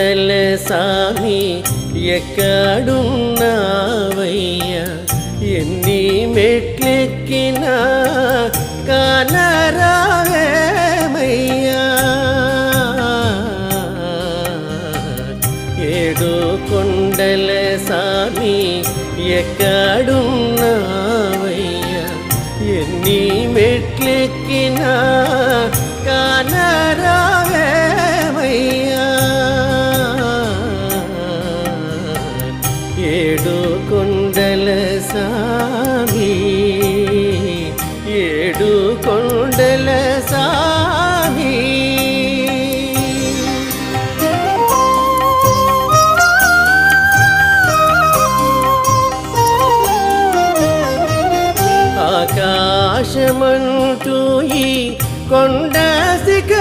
కొండల సామి ఎక్కడున్నావయ్యా ఎన్ని మెట్లెక్కినా కానరావేమయ్యా ఏడు కొండల సామి ఎక్కడున్నావయ్యా ఎన్ని మెట్లెక్కినా కానరావేమయ్యా ఏడు కొండల సామి ఏడు కొండల సామి ఆకాశమంటూ ఈ కొండ శిఖరముపై